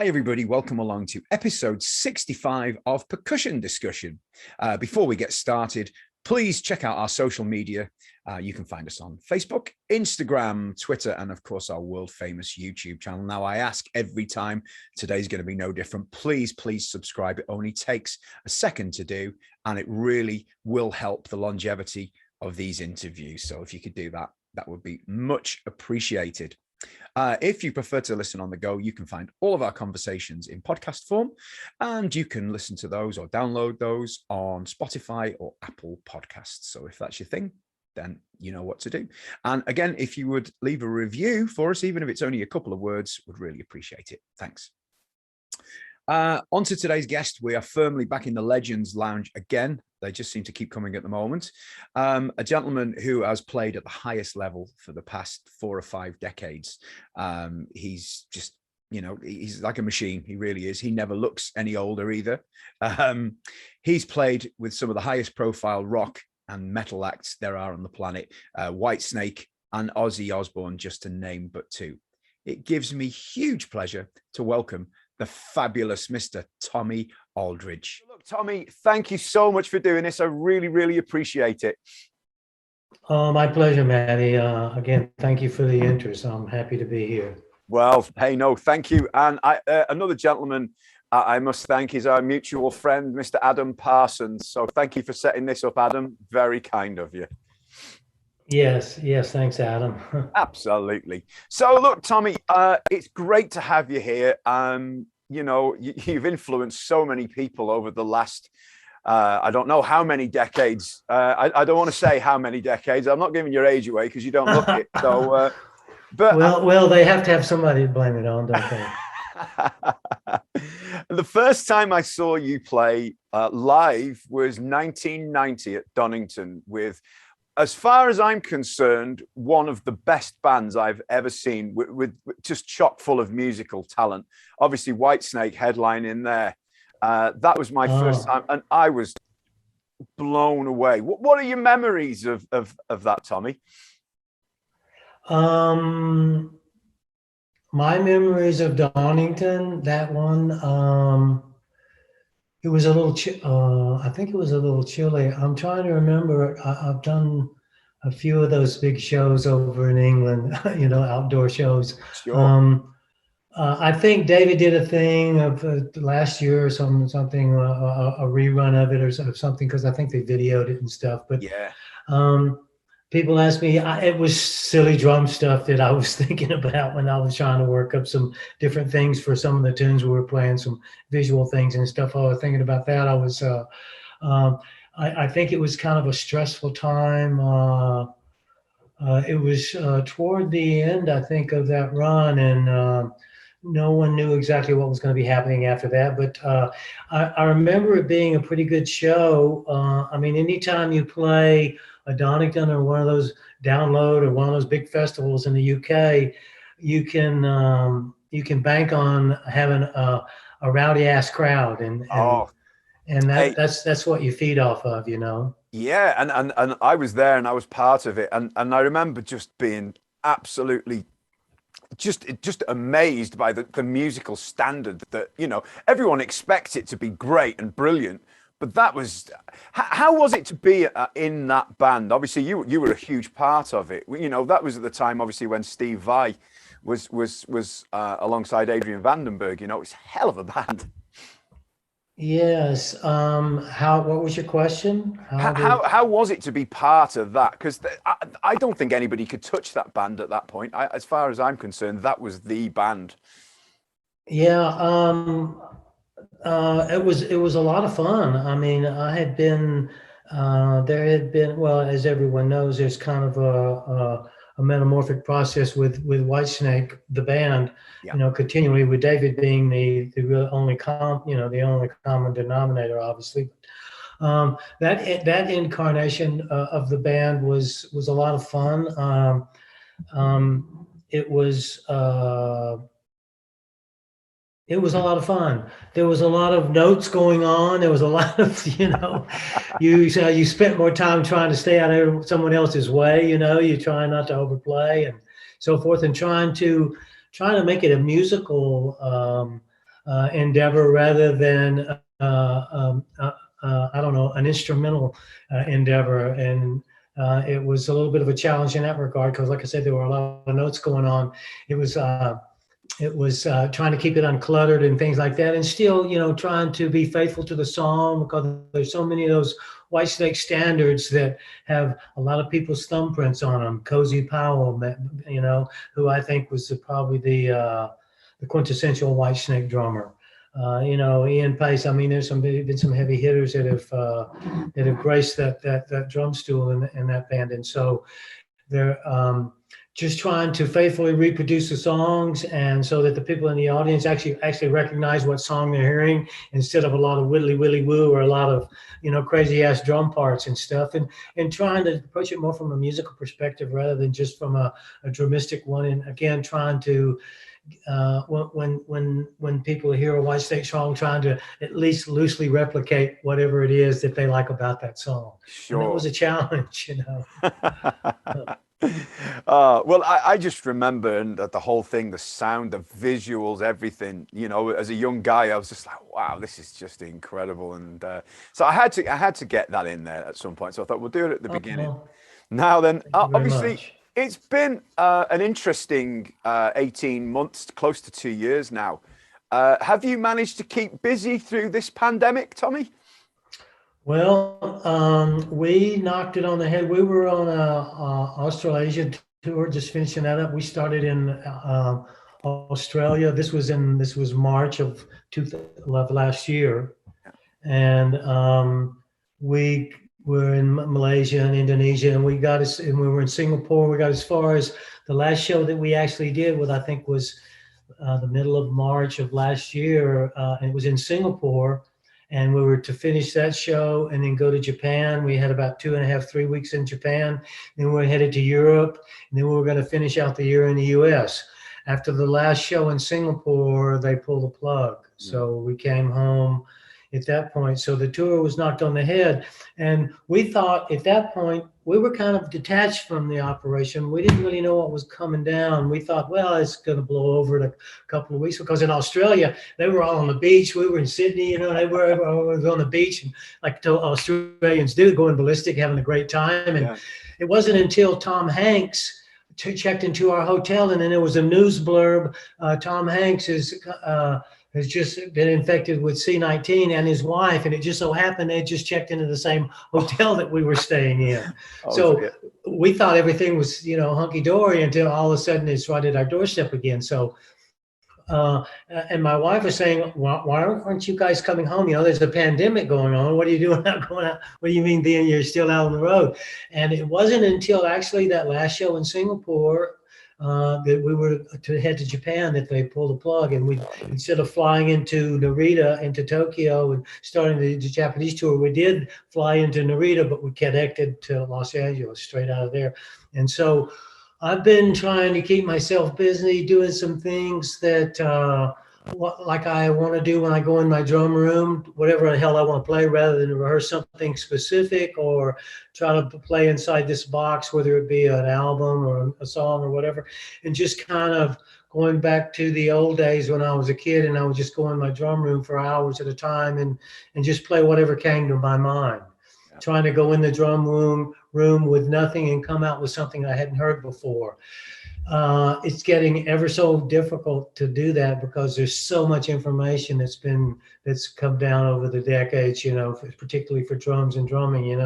everybody, welcome along to episode 65 of Percussion Discussion. Before we get started, please check out our social media. You can find us on Facebook, Instagram, Twitter, and of course our world famous YouTube channel. Now, I ask every time, today's going to be no different. Please subscribe. It only takes a second to do, and it really will help the longevity of these interviews. So if you could do that, that would be much appreciated. If you prefer to listen on the go, you can find all of our conversations in podcast form, and you can listen to those or download those on Spotify or Apple Podcasts. So if that's your thing, then you know what to do. And again, if you would leave a review for us, even if it's only a couple of words, would really appreciate it. Thanks. On to today's guest. We are firmly back in the Legends Lounge again. They just seem to keep coming at the moment. A gentleman who has played at the highest level for the past 4 or 5 decades. He's just, you know, he's like a machine. He really is. He never looks any older either. He's played with some of the highest profile rock and metal acts there are on the planet. Whitesnake and Ozzy Ozbourne, just to name but 2. It gives me huge pleasure to welcome the fabulous Mr. Tommy Aldridge. Look, Tommy, thank you so much for doing this. I really appreciate it. My pleasure, Matty. Again, thank you for the interest. I'm happy to be here. Well, hey, no, thank you. And another gentleman I must thank is our mutual friend, Mr. Adam Parsons. So thank you for setting this up, Adam. Very kind of you. Yes, thanks, Adam. Absolutely. So look, Tommy, it's great to have you here. You know, you've influenced so many people over the last, I don't know how many decades. I don't want to say how many decades. I'm not giving your age away because you don't look it. So, but well, they have to have somebody to blame it on, don't they? The first time I saw you play live was 1990 at Donnington with, as far as I'm concerned, one of the best bands I've ever seen with just chock full of musical talent. Obviously, Whitesnake headline in there. That was my first time, and I was blown away. What are your memories of that, Tommy? My memories of Donnington, that one, it was a little, I think it was a little chilly. I'm trying to remember. I've done a few of those big shows over in England, you know, outdoor shows. Sure. I think David did a thing of last year or something, a rerun of it or something, because I think they videoed it and stuff. But yeah. People ask me, it was silly drum stuff that I was thinking about when I was trying to work up some different things for some of the tunes we were playing, some visual things and stuff. I was thinking about that. I was, I think it was kind of a stressful time. It was toward the end, I think, of that run, and no one knew exactly what was going to be happening after that. But I remember it being a pretty good show. I mean, anytime you play a Donnington or one of those Download or one of those big festivals in the UK, you can bank on having a rowdy ass crowd, and that's what you feed off of, you know. Yeah, and I was there and I was part of it, and I remember just being absolutely just amazed by the musical standard that, you know, everyone expects it to be great and brilliant. But that was, how was it to be in that band? Obviously, you were a huge part of it. You know, that was at the time, obviously, when Steve Vai was alongside Adrian Vandenberg. You know, it was a hell of a band. Yes. What was your question? How was it to be part of that? Because I don't think anybody could touch that band at that point. As far as I'm concerned, that was the band. Yeah. It was a lot of fun. I mean, I had been, there had been, well, as everyone knows, there's kind of a metamorphic process with Whitesnake, the band, yeah. You know, continually, with David being the only the only common denominator, obviously. That incarnation of the band was a lot of fun. It was a lot of fun. There was a lot of notes going on. There was a lot of, you know, you spent more time trying to stay out of someone else's way. You know, you try not to overplay and so forth, and trying to make it a musical endeavor rather than I don't know, an instrumental endeavor. And it was a little bit of a challenge in that regard because, like I said, there were a lot of notes going on. It was trying to keep it uncluttered and things like that, and still, trying to be faithful to the song, because there's so many of those Whitesnake standards that have a lot of people's thumbprints on them. Cozy Powell, who I think was probably the quintessential Whitesnake drummer. Ian Pace. I mean, there's been some heavy hitters that have graced that drum stool in that band, and so they're just trying to faithfully reproduce the songs, and so that the people in the audience actually recognize what song they're hearing, instead of a lot of widdly willy woo or a lot of crazy ass drum parts and stuff, and trying to approach it more from a musical perspective rather than just from a dramistic one. And again, trying to when people hear a Whitesnake song, trying to at least loosely replicate whatever it is that they like about that song. Sure. And it was a challenge, Well, I just remember, and the whole thing, the sound, the visuals, everything, as a young guy, I was just like, wow, this is just incredible. And so I had to get that in there at some point. So I thought we'll do it at the beginning. Now then, obviously, it's been an interesting 18 months, close to 2 years now. Have you managed to keep busy through this pandemic, Tommy? Well, we knocked it on the head. We were on a Australasia tour, just finishing that up. We started in Australia. This was March of last year, and we were in Malaysia and Indonesia, and we were in Singapore. We got as far as the last show that we actually did, what I think was the middle of March of last year. It was in Singapore. And we were to finish that show and then go to Japan. We had about 2.5, 3 weeks in Japan. Then we were headed to Europe. And then we were going to finish out the year in the US. After the last show in Singapore, they pulled the plug. So we came home at that point. So the tour was knocked on the head. And we thought at that point, we were kind of detached from the operation. We didn't really know what was coming down. We thought, well, it's going to blow over in a couple of weeks, because in Australia, they were all on the beach. We were in Sydney, they were on the beach, and like Australians do, going ballistic, having a great time. And it wasn't until Tom Hanks checked into our hotel, and then there was a news blurb. Tom Hanks has just been infected with C-19, and his wife, and it just so happened they just checked into the same hotel that we were staying in. So we thought everything was, hunky-dory, until all of a sudden it's right at our doorstep again. So, and my wife was saying, why aren't you guys coming home? There's a pandemic going on. What are you doing out going out? What do you mean being you're still out on the road? And it wasn't until actually that last show in Singapore that we were to head to Japan that they pulled the plug, and we, instead of flying into Narita, into Tokyo, and starting the Japanese tour, we did fly into Narita, but we connected to Los Angeles straight out of there. And so I've been trying to keep myself busy doing some things that like I want to do when I go in my drum room, whatever the hell I want to play, rather than rehearse something specific or try to play inside this box, whether it be an album or a song or whatever, and just kind of going back to the old days when I was a kid and I would just go in my drum room for hours at a time and just play whatever came to my mind. Trying to go in the drum room with nothing and come out with something I hadn't heard before. It's getting ever so difficult to do that, because there's so much information that's come down over the decades, particularly for drums and drumming,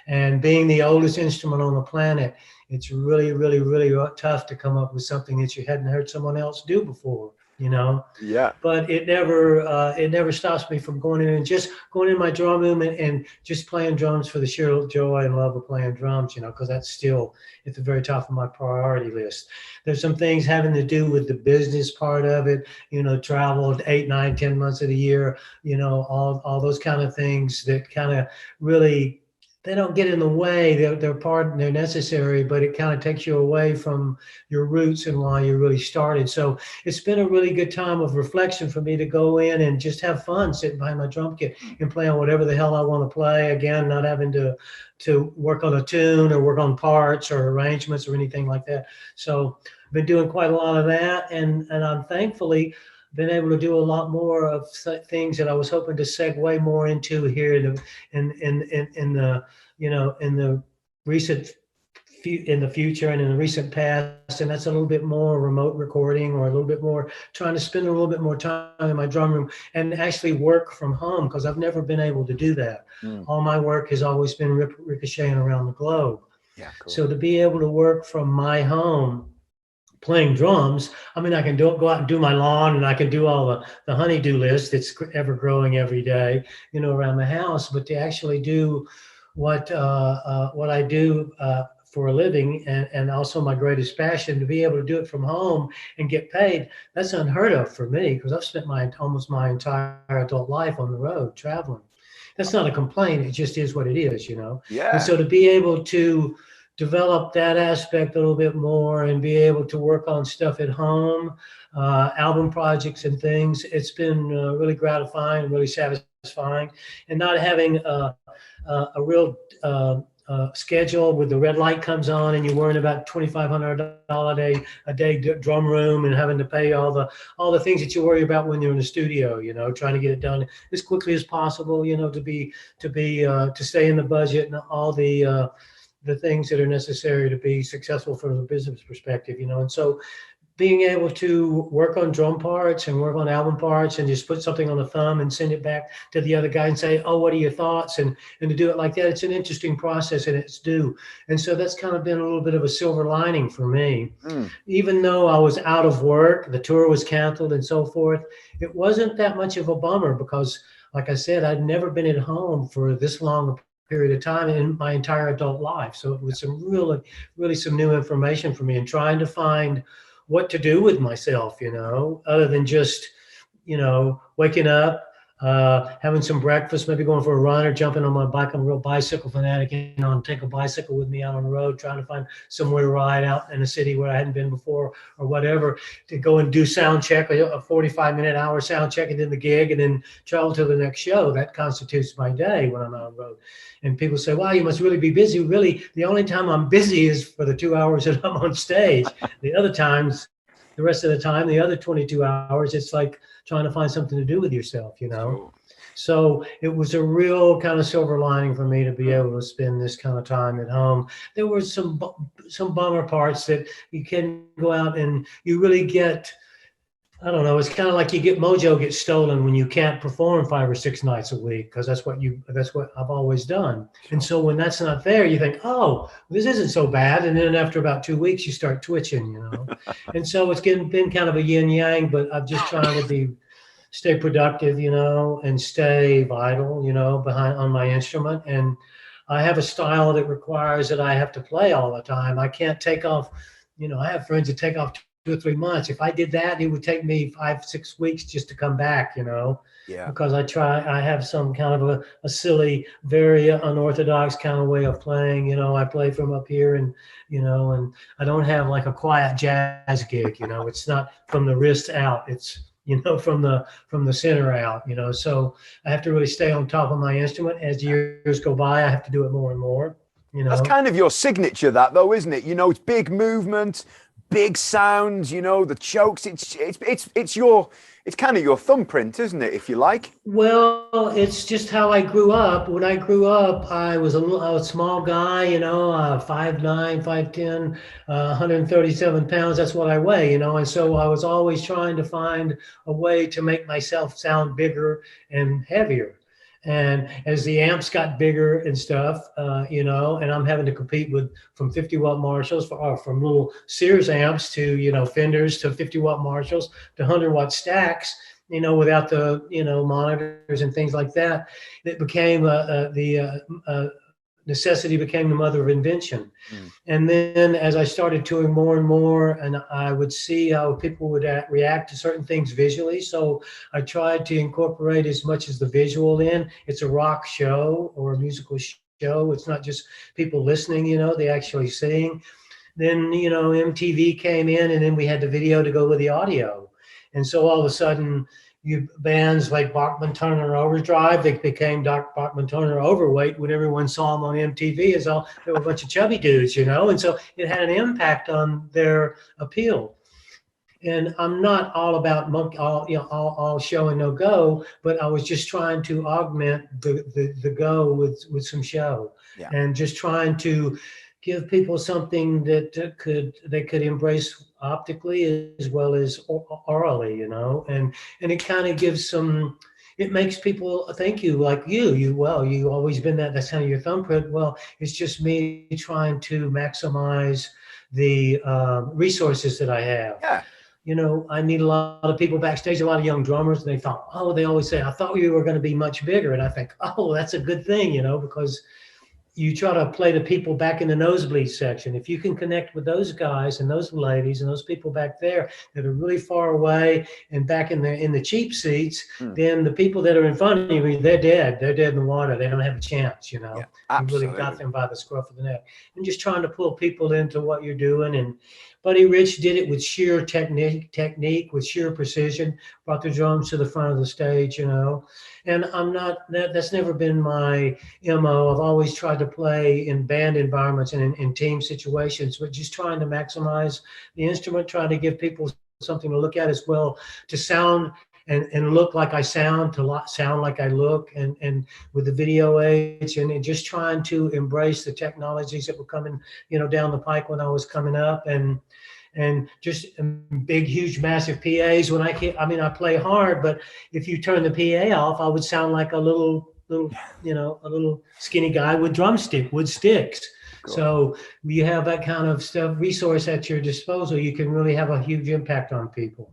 and being the oldest instrument on the planet, it's really, really, really tough to come up with something that you hadn't heard someone else do before. Yeah. But it never stops me from going in and just going in my drum room and just playing drums for the sheer joy and love of playing drums, because that's still at the very top of my priority list. There's some things having to do with the business part of it, travel 8, 9, 10 months of the year, all those kind of things that kind of really, they don't get in the way. They're necessary, but it kind of takes you away from your roots and why you really started. So it's been a really good time of reflection for me to go in and just have fun sitting behind my drum kit and play on whatever the hell I want to play. Again, not having to work on a tune or work on parts or arrangements or anything like that. So I've been doing quite a lot of that, and I'm thankfully been able to do a lot more of things that I was hoping to segue more into here in the in the recent in the future and in the recent past, and that's a little bit more remote recording, or a little bit more trying to spend a little bit more time in my drum room and actually work from home, because I've never been able to do that. All my work has always been ricocheting around the globe. Yeah, cool. So to be able to work from my home playing drums, I mean, I can go out and do my lawn, and I can do all the honeydew list that's ever growing every day, around the house. But to actually do what I do for a living, and also my greatest passion, to be able to do it from home and get paid, that's unheard of for me, because I've spent almost my entire adult life on the road traveling. That's not a complaint. It just is what it is, Yeah. And so to be able to develop that aspect a little bit more and be able to work on stuff at home, album projects and things, it's been really gratifying, really satisfying. And not having a real schedule where the red light comes on and you're worrying about $2,500 a day drum room, and having to pay all the things that you worry about when you're in the studio, trying to get it done as quickly as possible, to stay in the budget, and all the things that are necessary to be successful from a business perspective, And so being able to work on drum parts and work on album parts, and just put something on the thumb and send it back to the other guy and say, oh, what are your thoughts? And to do it like that, it's an interesting process, and it's due. And so that's kind of been a little bit of a silver lining for me. Even though I was out of work, the tour was canceled and so forth, it wasn't that much of a bummer, because like I said, I'd never been at home for this long a period of time in my entire adult life. So it was some really some new information for me, and trying to find what to do with myself, other than just, waking up, having some breakfast, maybe going for a run, or jumping on my bike. I'm a real bicycle fanatic, and take a bicycle with me out on the road, trying to find somewhere to ride out in a city where I hadn't been before, or whatever, to go and do sound check, a 45-minute hour sound check, and then the gig, and then travel to the next show. That constitutes my day when I'm out on the road. And people say, wow, you must really be busy. Really, the only time I'm busy is for the 2 hours that I'm on stage. The rest of the time, the other 22 hours, it's like trying to find something to do with yourself, Cool. So it was a real kind of silver lining for me to be able to spend this kind of time at home. There were some bummer parts that you can go out and you really get, I don't know, it's kind of like mojo gets stolen when you can't perform 5 or 6 nights a week, because that's what I've always done. And so when that's not there, you think, oh, this isn't so bad. And then after about 2 weeks, you start twitching, And so it's been kind of a yin yang, but I'm just trying to stay productive, and stay vital, on my instrument. And I have a style that requires that I have to play all the time. I can't take off, I have friends that take off 2 or 3 months. If I did that, it would take me 5, 6 weeks just to come back, Yeah. Because I have some kind of a silly, very unorthodox kind of way of playing. I play from up here, and and I don't have like a quiet jazz gig. It's not from the wrist out. It's from the center out. So I have to really stay on top of my instrument. As years go by, I have to do it more and more. That's kind of your signature, that though, isn't it? It's big movement, big sounds, the chokes. It's kind of your thumbprint, isn't it, if you like? Well, it's just how I grew up. When I grew up, I was a small guy, 5'9", 5'10", 137 pounds. That's what I weigh, and so I was always trying to find a way to make myself sound bigger and heavier. And as the amps got bigger and stuff, and I'm having to compete from 50-watt Marshalls, from little Sears amps to, Fenders, to 50-watt Marshalls to 100-watt stacks, without the, monitors and things like that, it became necessity became the mother of invention. And then as I started touring more and more, and I would see how people would react to certain things visually. So I tried to incorporate as much as the visual in. It's a rock show or a musical show. It's not just people listening, they actually sing. Then, MTV came in, and then we had the video to go with the audio. And so all of a sudden, bands like Bachman Turner Overdrive, they became Bachman Turner Overweight when everyone saw them on MTV. They were a bunch of chubby dudes, and so it had an impact on their appeal. And I'm not all about all show and no go, but I was just trying to augment the go with some show, Yeah. and just trying to give people something that they could embrace optically as well as orally, you know, and it kind of gives some. It makes people thank you, like you always been that's kind of your thumbprint. Well, it's just me trying to maximize the resources that I have. Yeah. You know, I meet a lot of people backstage, a lot of young drummers, and they thought, oh, they always say, I thought we were going to be much bigger. And I think, oh, that's a good thing, you know, because you try to play the people back in the nosebleed section. If you can connect with those guys and those ladies and those people back there that are really far away and back in the cheap seats, then the people that are in front of you, they're dead. They're dead in the water. They don't have a chance, you know. Yeah, you really absolutely. got them by the scruff of the neck. And just trying to pull people into what you're doing. And Buddy Rich did it with sheer technique, with sheer precision, brought the drums to the front of the stage, you know. And I'm not, that's never been my MO. I've always tried to play in band environments and in team situations, but just trying to maximize the instrument, trying to give people something to look at as well, to sound and look like I sound, to sound like I look, and with the video age, and just trying to embrace the technologies that were coming, you know, down the pike when I was coming up, and just big, huge, massive PAs. When I play hard, but if you turn the PA off, I would sound like a little, you know, a little skinny guy with wood sticks. Cool. So you have that kind of stuff, resource at your disposal, you can really have a huge impact on people.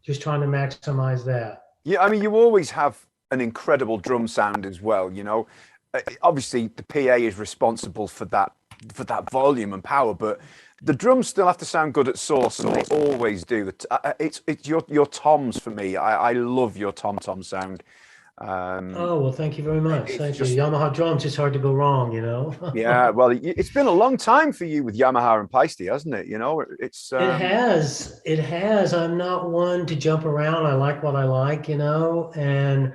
Just trying to maximize that. Yeah, I mean, you always have an incredible drum sound as well. You know, obviously the PA is responsible for that volume and power, but the drums still have to sound good at source, and they always do. It's your toms for me. I love your tom sound. Oh, well, thank you very much. Thank you. Yamaha drums, it's hard to go wrong, you know. Yeah, well, it's been a long time for you with Yamaha and Paiste, hasn't it? You know, it's it has. I'm not one to jump around. I like what I like, you know, and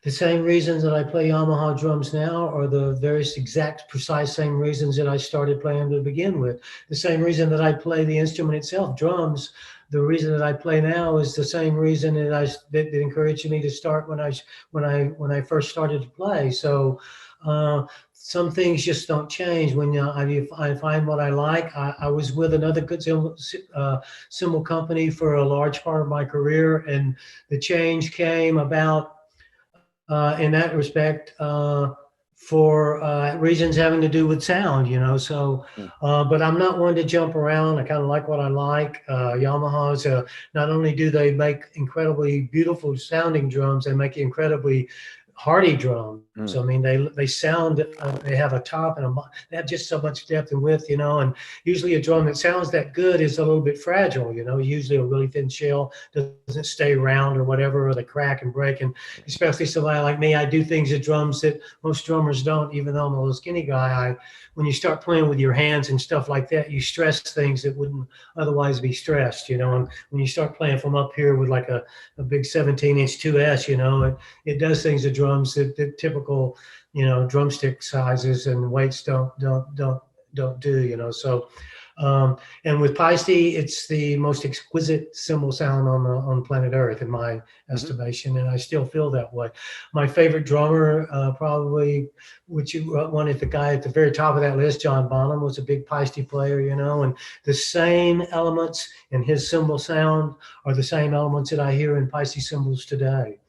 the same reasons that I play Yamaha drums now are the various exact, precise same reasons that I started playing to begin with. The same reason that I play the instrument itself, drums. The reason that I play now is the same reason that encouraged me to start when I first started to play. So some things just don't change. When I find what I like. I was with another good cymbal company for a large part of my career, and the change came about in that respect for reasons having to do with sound, you know. So, but I'm not one to jump around. I kind of like what I like. Yamaha's not only do they make incredibly beautiful sounding drums, they make incredibly hardy drums. I mean, they sound, they have a top and they have just so much depth and width, you know, and usually a drum that sounds that good is a little bit fragile, you know, usually a really thin shell doesn't stay round or whatever, or they crack and break. And especially somebody like me, I do things at drums that most drummers don't, even though I'm a little skinny guy. When you start playing with your hands and stuff like that, you stress things that wouldn't otherwise be stressed, you know. And when you start playing from up here with like a big 17-inch 2S, you know, it does things to drums that typical, you know, drumstick sizes and weights don't do, you know. So and with Paiste, it's the most exquisite cymbal sound on planet Earth, in my estimation, and I still feel that way. My favorite drummer, probably, which you wanted, the guy at the very top of that list, John Bonham, was a big Paiste player, you know, and the same elements in his cymbal sound are the same elements that I hear in Paiste cymbals today.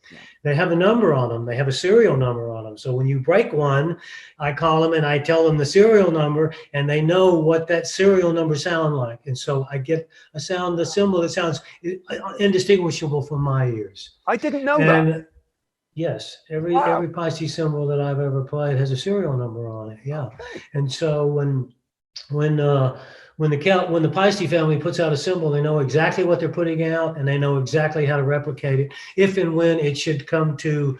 They have a number on them. They have a serial number on them. So when you break one, I call them and I tell them the serial number, and they know what that serial number sound like. And so I get a sound, the cymbal that sounds indistinguishable from my ears. I didn't know that. Yes, every Paiste cymbal that I've ever played has a serial number on it. Yeah. Okay. And so when the Paiste family puts out a cymbal, they know exactly what they're putting out, and they know exactly how to replicate it if and when it should come to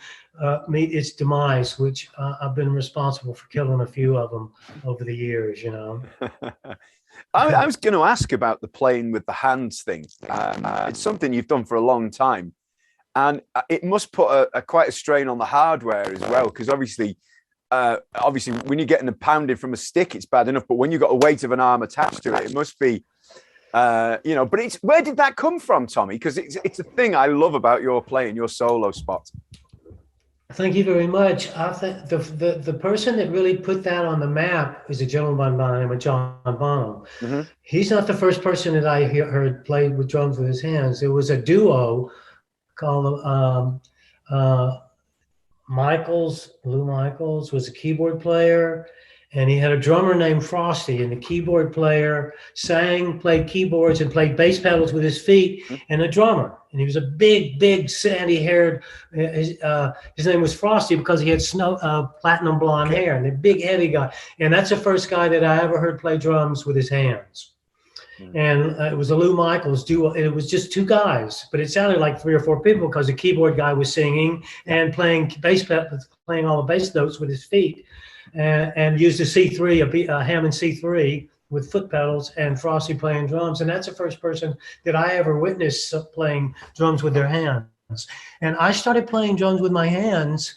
meet its demise, which I've been responsible for killing a few of them over the years, you know. I was going to ask about the playing with the hands thing. It's something you've done for a long time, and it must put quite a strain on the hardware as well, because obviously when you're getting pounded from a stick, it's bad enough, but when you've got a weight of an arm attached to it, it must be You know, but where did that come from, Tommy? Because it's a thing I love about your playing, your solo spot. Thank you very much. I think the person that really put that on the map is a gentleman by the name of John Bonham. Mm-hmm. He's not the first person that I heard play with drums with his hands. It was a duo called Lou Michaels was a keyboard player, and he had a drummer named Frosty, and the keyboard player sang, played keyboards, and played bass pedals with his feet, and a drummer. And he was a big, sandy-haired. His name was Frosty because he had platinum blonde hair, and a big, heavy guy. And that's the first guy that I ever heard play drums with his hands. And it was a Lou Michaels duo. It was just two guys, but it sounded like 3 or 4 people because the keyboard guy was singing and playing playing all the bass notes with his feet, and used a C3, a Hammond C3 with foot pedals, and Frosty playing drums. And that's the first person that I ever witnessed playing drums with their hands. And I started playing drums with my hands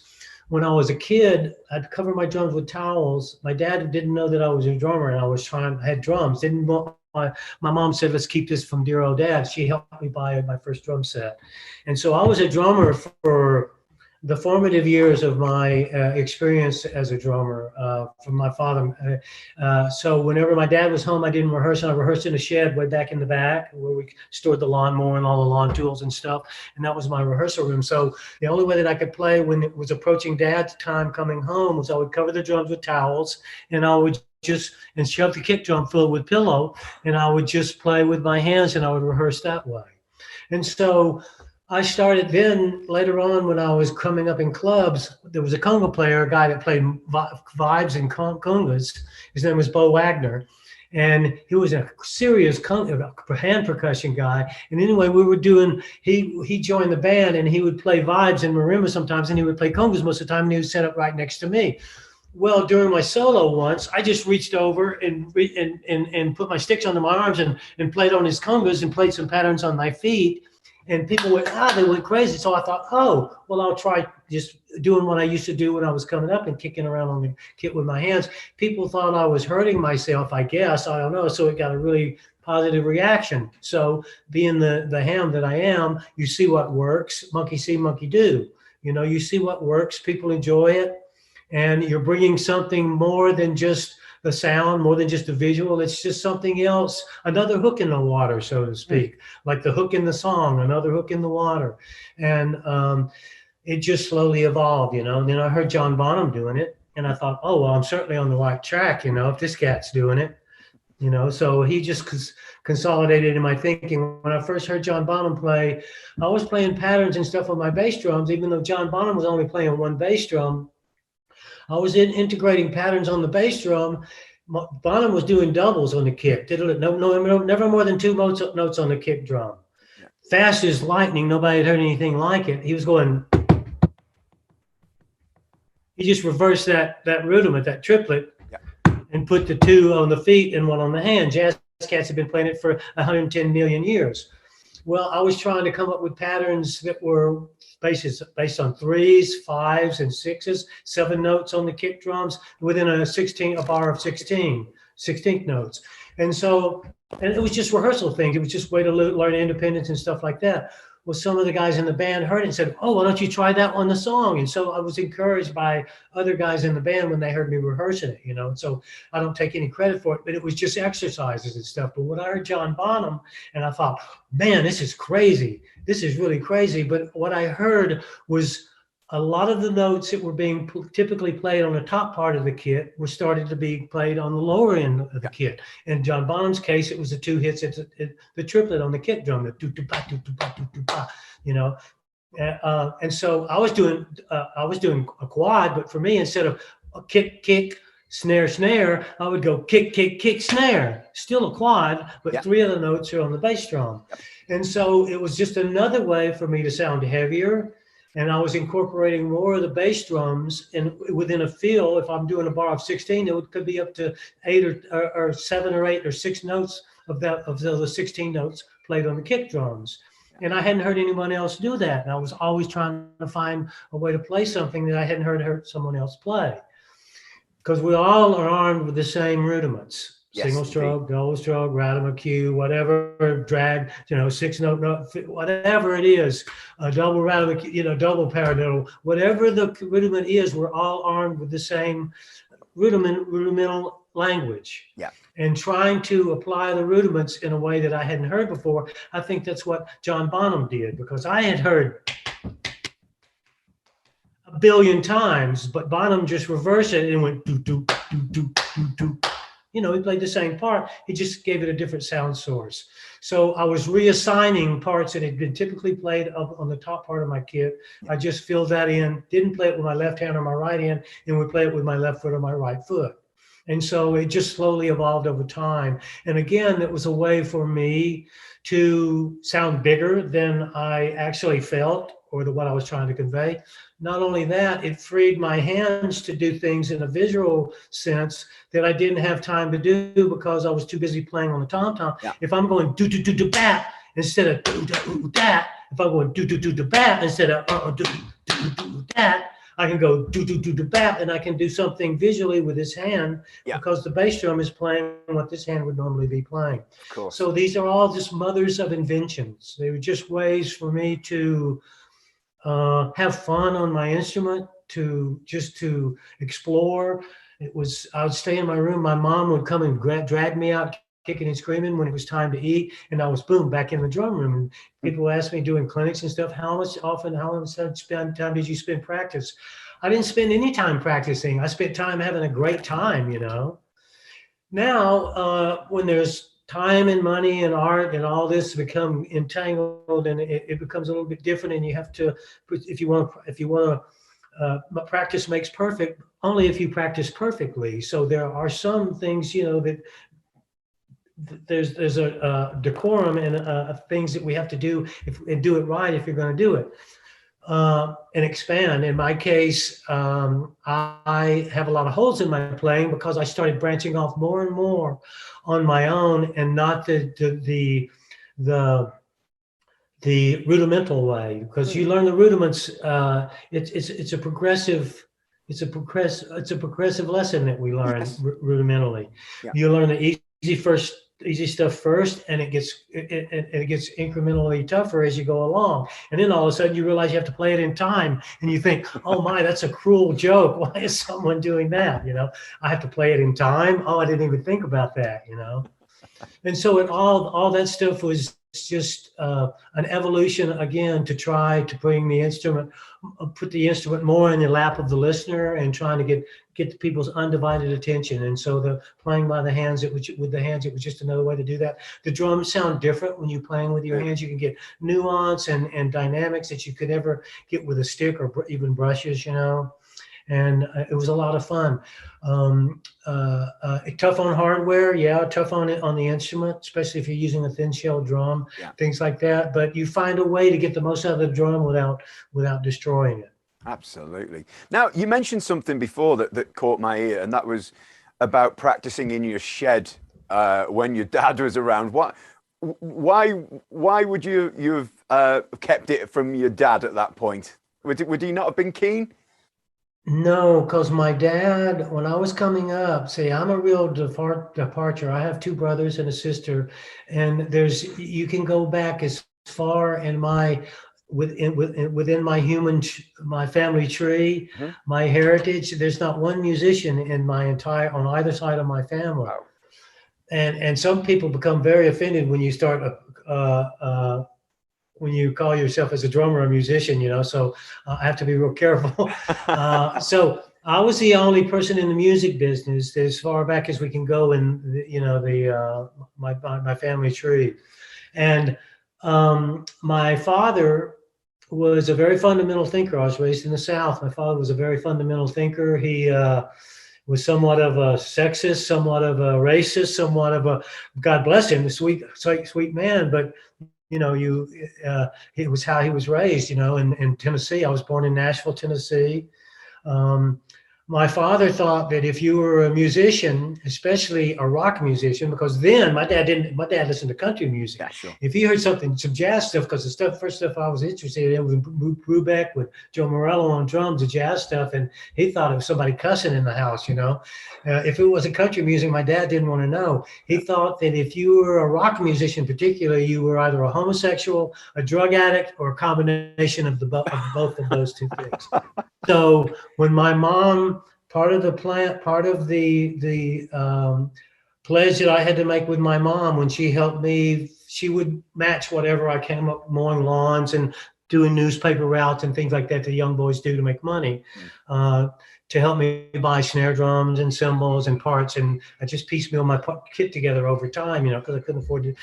when I was a kid. I'd cover my drums with towels. My dad didn't know that I was a drummer, and I had drums. Didn't want my mom said, let's keep this from dear old dad. She helped me buy my first drum set. And so I was a drummer for the formative years of my experience as a drummer from my father. So whenever my dad was home, I didn't rehearse. I rehearsed in a shed way back in the back where we stored the lawnmower and all the lawn tools and stuff. And that was my rehearsal room. So the only way that I could play when it was approaching dad's time coming home was I would cover the drums with towels, and I would and shove the kick drum filled with pillow, and I would just play with my hands, and I would rehearse that way. And so I started then later on when I was coming up in clubs. There was a conga player, a guy that played vibes and congas. His name was Bo Wagner, and he was a serious hand percussion guy. And anyway, we were doing. He joined the band, and he would play vibes and marimba sometimes, and he would play congas most of the time. And he was set up right next to me. Well, during my solo once, I just reached over and put my sticks under my arms and played on his congas and played some patterns on my feet. And people they went crazy. So I thought, oh, well, I'll try just doing what I used to do when I was coming up and kicking around on the kit with my hands. People thought I was hurting myself, I guess. I don't know. So it got a really positive reaction. So being the ham that I am, you see what works. Monkey see, monkey do. You know, you see what works. People enjoy it. And you're bringing something more than just the sound, more than just the visual. It's just something else, another hook in the water, so to speak, like the hook in the song, another hook in the water. And it just slowly evolved, you know. And then I heard John Bonham doing it, and I thought, oh, well, I'm certainly on the right track, you know, if this cat's doing it, you know. So he just consolidated in my thinking. When I first heard John Bonham play, I was playing patterns and stuff on my bass drums, even though John Bonham was only playing one bass drum. I was integrating patterns on the bass drum. Bonham was doing doubles on the kick. Never more than 2 notes on the kick drum. Yeah. Fast as lightning. Nobody had heard anything like it. He was going. He just reversed that rudiment, that triplet, and put the 2 on the feet and 1 on the hand. Jazz cats have been playing it for 110 million years. Well, I was trying to come up with patterns that were based on 3s, 5s, and 6s, 7 notes on the kick drums within a bar of 16th notes. And so, and it was just rehearsal things. It was just a way to learn independence and stuff like that. Well, some of the guys in the band heard it and said, oh, why don't you try that on the song? And so I was encouraged by other guys in the band when they heard me rehearsing it, you know. And so I don't take any credit for it, but it was just exercises and stuff. But when I heard John Bonham, and I thought, man, this is crazy. This is really crazy. But what I heard was a lot of the notes that were being typically played on the top part of the kit were starting to be played on the lower end of the kit. In John Bonham's case, it was the 2 hits, the triplet on the kick drum, the do-do-ba, do-do-ba, do-do-ba, you know. And so I was doing a quad, but for me, instead of a kick, snare, snare, I would go kick, snare. Still a quad, but 3 of the notes are on the bass drum. And so it was just another way for me to sound heavier. And I was incorporating more of the bass drums, and within a feel, if I'm doing a bar of 16, it could be up to 8 or 7 or 8 or 6 notes of the 16 notes played on the kick drums. And I hadn't heard anyone else do that. And I was always trying to find a way to play something that I hadn't heard someone else play. Because we all are armed with the same rudiments. Yes, single stroke, double stroke, rattle cue, whatever, drag, 6-note, whatever it is, a double rattle, double paradiddle, whatever the rudiment is, we're all armed with the same rudimental language. Yeah. And trying to apply the rudiments in a way that I hadn't heard before. I think that's what John Bonham did, because I had heard a billion times, but Bonham just reversed it and went do do do do do do. He played the same part. He just gave it a different sound source. So I was reassigning parts that had been typically played up on the top part of my kit. I just filled that in, didn't play it with my left hand or my right hand, and would play it with my left foot or my right foot. And so it just slowly evolved over time. And again, it was a way for me to sound bigger than I actually felt, or what I was trying to convey. Not only that, it freed my hands to do things in a visual sense that I didn't have time to do because I was too busy playing on the tom-tom. Yeah. If I'm going do do do do bat instead of do do that, if I'm going do do do do bat instead of do do do that, I can go do do do do bat, and I can do something visually with this hand because the bass drum is playing what this hand would normally be playing. Of course. So these are all just mothers of inventions. They were just ways for me to have fun on my instrument, to explore. I would stay in my room. My mom would come and drag me out kicking and screaming when it was time to eat, and I was back in the drum room. And people ask me doing clinics and stuff, how much time did you spend practice? I didn't spend any time practicing. I spent time having a great time. Now when there's time and money and art and all this become entangled, and it becomes a little bit different, and you have to, if you want to practice makes perfect only if you practice perfectly. So there are some things that there's a decorum and things that we have to do and do it right if you're going to do it and expand. In my case, I have a lot of holes in my playing because I started branching off more and more on my own, and not the rudimental way, because you learn the rudiments. It's a progressive lesson that we learn rudimentally. Yeah. You learn the easy stuff first, and it gets incrementally tougher as you go along, and then all of a sudden you realize you have to play it in time, and you think, oh my, that's a cruel joke. Why is someone doing that? I have to play it in time. Oh, I didn't even think about that. And so all that stuff was just an evolution again to try to put the instrument more in the lap of the listener, and trying to get the people's undivided attention. And so the playing by the hands, it was just another way to do that. The drums sound different when you're playing with your hands. You can get nuance and dynamics that you could never get with a stick or even brushes, and it was a lot of fun. Tough on hardware, tough on the instrument, especially if you're using a thin shell drum, things like that. But you find a way to get the most out of the drum without destroying it. Absolutely. Now, you mentioned something before that caught my ear, and that was about practicing in your shed when your dad was around. Why would you have kept it from your dad at that point? Would he not have been keen? No, because my dad, when I was coming up, I'm a real departure. I have two brothers and a sister, and you can go back as far in within my family tree, my heritage. There's not one musician on either side of my family. Wow. And some people become very offended when you start when you call yourself as a drummer a musician, so I have to be real careful. So I was the only person in the music business as far back as we can go in my family tree. And my father was a very fundamental thinker. I was raised in the South. My father was a very fundamental thinker. He was somewhat of a sexist, somewhat of a racist, somewhat of a, God bless him, a sweet man, but it was how he was raised, in Tennessee. I was born in Nashville, Tennessee. My my father thought that if you were a musician, especially a rock musician, because then my dad listened to country music. Yeah, sure. If he heard some jazz stuff, because the first stuff I was interested in was Brubeck with Joe Morello on drums, the jazz stuff, and he thought it was somebody cussing in the house, you know. If it wasn't country music, my dad didn't want to know. He thought that if you were a rock musician, particularly, you were either a homosexual, a drug addict, or a combination of both of those two things. So when my mom, part of the pledge that I had to make with my mom when she helped me, she would match whatever I came up mowing lawns and doing newspaper routes and things like that young boys do to make money, to help me buy snare drums and cymbals and parts. And I just piecemeal my kit together over time, you know, because I couldn't afford to.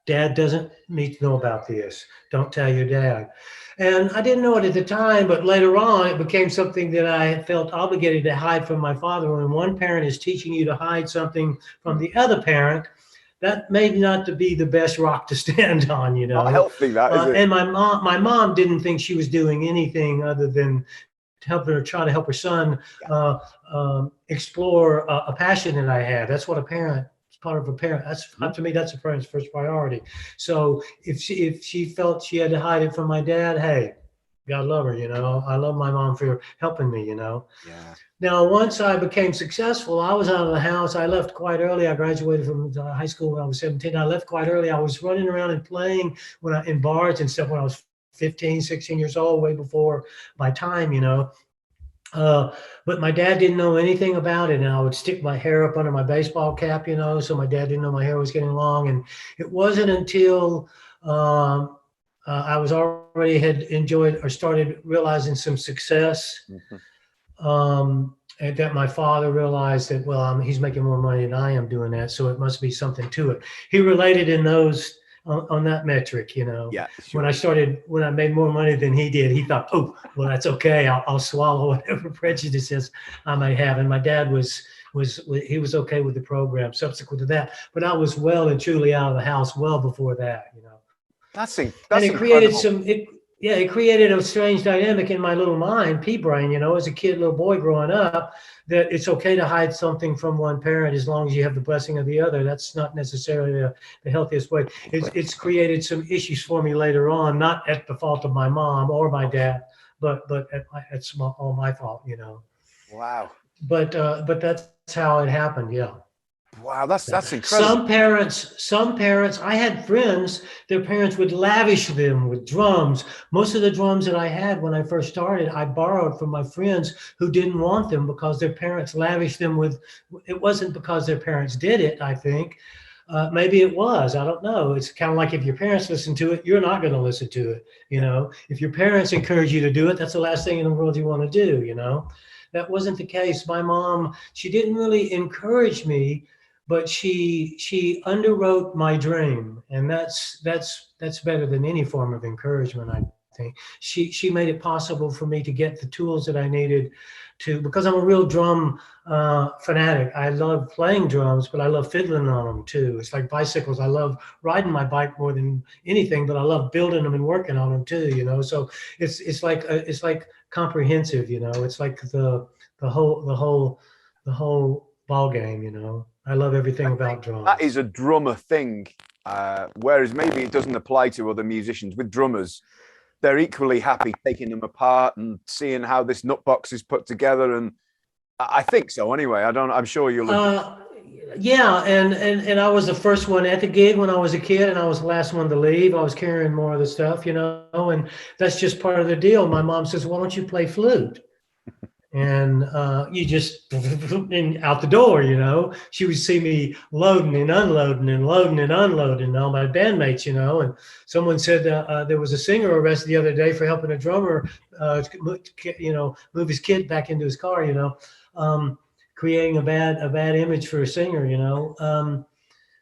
Dad doesn't need to know about this. Don't tell your dad. And I didn't know it at the time, but later on, it became something that I felt obligated to hide from my father. When one parent is teaching you to hide something from the other parent, that may not to be the best rock to stand on, you know. Not healthy, that is it. And my mom didn't think she was doing anything other than try to help her son explore a passion that I had. That's what a parent. Part of a parent. That's to me, that's a parent's first priority. So if she felt she had to hide it from my dad, hey, God love her, you know. I love my mom for helping me, you know. Yeah. Now, once I became successful, I was out of the house. I left quite early. I graduated from high school when I was 17. I left quite early. I was running around and playing in bars and stuff when I was 15, 16 years old, way before my time, you know. But my dad didn't know anything about it, and I would stick my hair up under my baseball cap, you know, so my dad didn't know my hair was getting long. And it wasn't until I was already had enjoyed or started realizing some success, and that my father realized that, well, he's making more money than I am doing that, so it must be something to it. He related in those on that metric, you know. Yeah, sure. When I made more money than he did, he thought, oh, well, that's okay. I'll swallow whatever prejudices I may have. And my dad was okay with the program subsequent to that. But I was well and truly out of the house well before that, you know. That's and it created incredible. it created a strange dynamic in my little mind, pea brain, you know, as a kid, little boy growing up, that it's okay to hide something from one parent as long as you have the blessing of the other. That's not necessarily the healthiest way. It's created some issues for me later on, not at the fault of my mom or my dad, but it's all my fault, you know. Wow. But that's how it happened. Yeah. Wow, that's incredible. Some parents, I had friends, their parents would lavish them with drums. Most of the drums that I had when I first started, I borrowed from my friends who didn't want them because their parents lavished them with, it wasn't because their parents did it, I think. Maybe it was, I don't know. It's kind of like if your parents listen to it, you're not going to listen to it, you know. If your parents encourage you to do it, that's the last thing in the world you want to do, you know. That wasn't the case. My mom, she didn't really encourage me, but she underwrote my dream, and that's better than any form of encouragement, I think. She made it possible for me to get the tools that I needed to, because I'm a real drum fanatic. I love playing drums, but I love fiddling on them too. It's like bicycles. I love riding my bike more than anything, but I love building them and working on them too, you know. So it's like comprehensive, you know. It's like the whole ball game, you know. I love everything about drums. That is a drummer thing, whereas maybe it doesn't apply to other musicians. With drummers, they're equally happy taking them apart and seeing how this nut box is put together. And I think so anyway. I'm sure you'll yeah, and I was the first one at the gig when I was a kid, and I was the last one to leave. I was carrying more of the stuff, you know, and that's just part of the deal. My mom says, why don't you play flute? And you just out the door, you know. She would see me loading and unloading and loading and unloading all my bandmates, you know. And someone said there was a singer arrested the other day for helping a drummer, you know, move his kid back into his car, you know, creating a bad image for a singer, you know.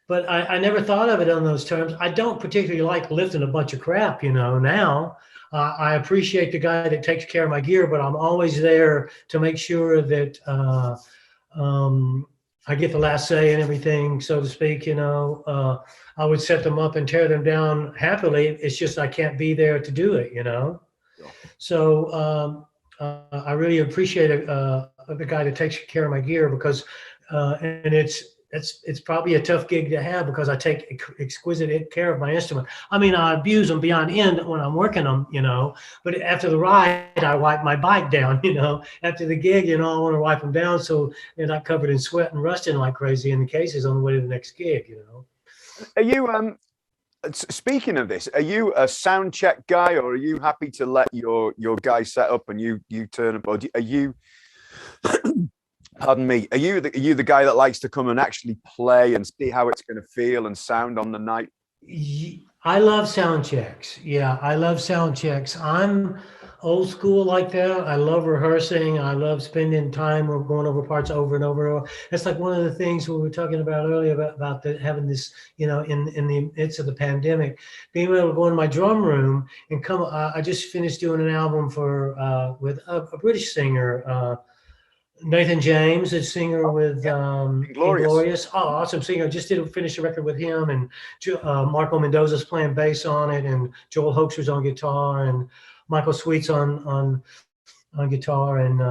But I never thought of it on those terms. I don't particularly like lifting a bunch of crap, you know, now. I appreciate the guy that takes care of my gear, but I'm always there to make sure that I get the last say and everything, so to speak, you know. I would set them up and tear them down happily. It's just I can't be there to do it, you know. Yeah. So I really appreciate the guy that takes care of my gear because, and it's probably a tough gig to have because I take exquisite care of my instrument. I mean, I abuse them beyond end when I'm working them, but after the ride, I wipe my bike down, after the gig, I want to wipe them down so they're not covered in sweat and rusting like crazy in the cases on the way to the next gig, Are you, speaking of this, are you a sound check guy, or are you happy to let your guy set up and you turn up? Or are you, pardon me, are you the guy that likes to come and actually play and see how it's going to feel and sound on the night? I love sound checks. Yeah, I love sound checks. I'm old school like that. I love rehearsing. I love spending time going over parts over and over. That's like one of the things we were talking about earlier about having this, in the midst of the pandemic, being able to go in my drum room and come. I just finished doing an album with a British singer. Nathan James, a singer with Inglorious. Oh, awesome singer. Just finish a record with him, and Marco Mendoza's playing bass on it, and Joel Hoaxer's on guitar, and Michael Sweet's on guitar, and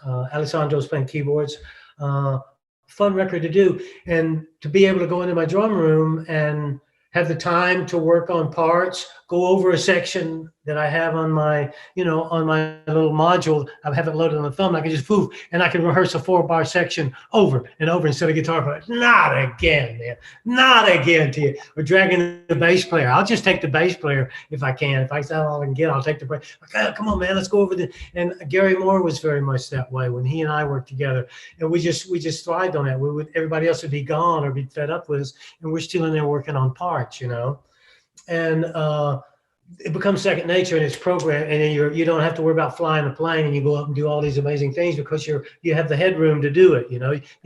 Alessandro's playing keyboards. Fun record to do, and to be able to go into my drum room and have the time to work on parts, go over a section that I have on my, on my little module. I have it loaded on the thumb. I can just poof, and I can rehearse a 4-bar section over and over instead of guitar player. Not again, man. Not again to you. Or dragging the bass player. I'll just take the bass player if I can. If I say all I can get, I'll take the bass. Okay, come on, man, let's go over the. And Gary Moore was very much that way when he and I worked together, and we just thrived on that. Everybody else would be gone or be fed up with us, and we're still in there working on parts, and. It becomes second nature in its program, and then you don't have to worry about flying a plane, and you go up and do all these amazing things because you have the headroom to do it. You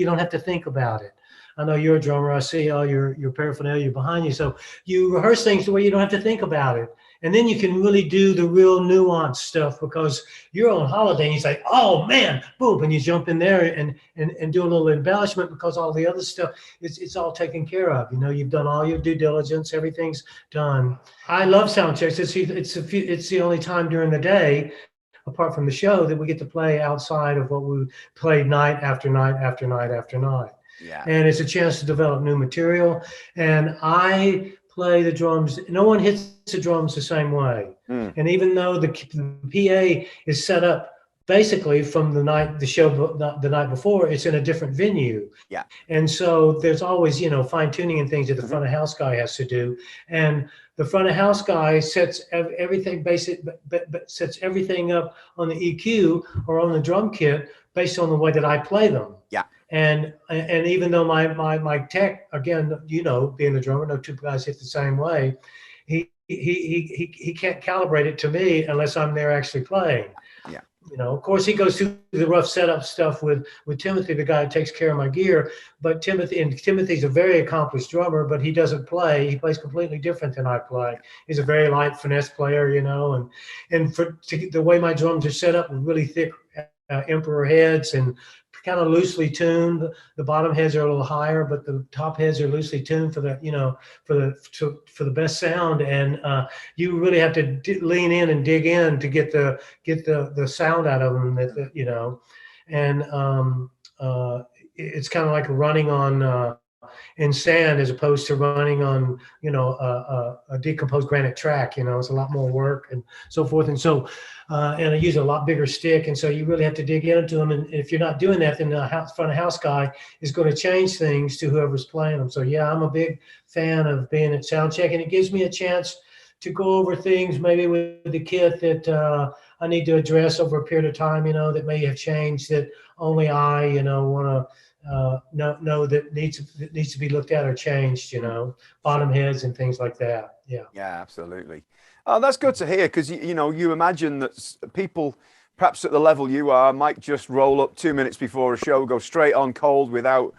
don't have to think about it. I know you're a drummer. I see all your paraphernalia behind you, so you rehearse things the way you don't have to think about it, and then you can really do the real nuanced stuff because you're on holiday and you say, "Oh man, boom!" and you jump in there and do a little embellishment because all the other stuff it's all taken care of. You've done all your due diligence. Everything's done. I love sound checks. It's the only time during the day, apart from the show, that we get to play outside of what we played night after night after night after night. Yeah. And it's a chance to develop new material. And I play the drums. No one hits the drums the same way. And even though the PA is set up basically from the night before, it's in a different venue. Yeah. And so there's always, fine tuning and things that the front of house guy has to do. And the front of house guy sets everything sets everything up on the EQ or on the drum kit based on the way that I play them. Yeah. And even though my tech, again, being a drummer, no two guys hit the same way, he can't calibrate it to me unless I'm there actually playing. Yeah. Of course, he goes through the rough setup stuff with Timothy, the guy who takes care of my gear. But Timothy's a very accomplished drummer, but he doesn't play. He plays completely different than I play. He's a very light finesse player, and the way my drums are set up with really thick emperor heads and kind of loosely tuned. The bottom heads are a little higher, but the top heads are loosely tuned for the best sound. And you really have to lean in and dig in to get the sound out of them. And it's kind of like running on in sand as opposed to running on a decomposed granite track. It's a lot more work and so forth. And so and I use a lot bigger stick, and so you really have to dig into them. And if you're not doing that, then the front of house guy is going to change things to whoever's playing them. So yeah, I'm a big fan of being at soundcheck, and it gives me a chance to go over things maybe with the kit that I need to address over a period of time, that may have changed that only I, want to know that needs to be looked at or changed, bottom heads and things like that. Yeah. Yeah, absolutely. Oh, that's good to hear, because you imagine that people, perhaps at the level you are, might just roll up 2 minutes before a show, go straight on cold without,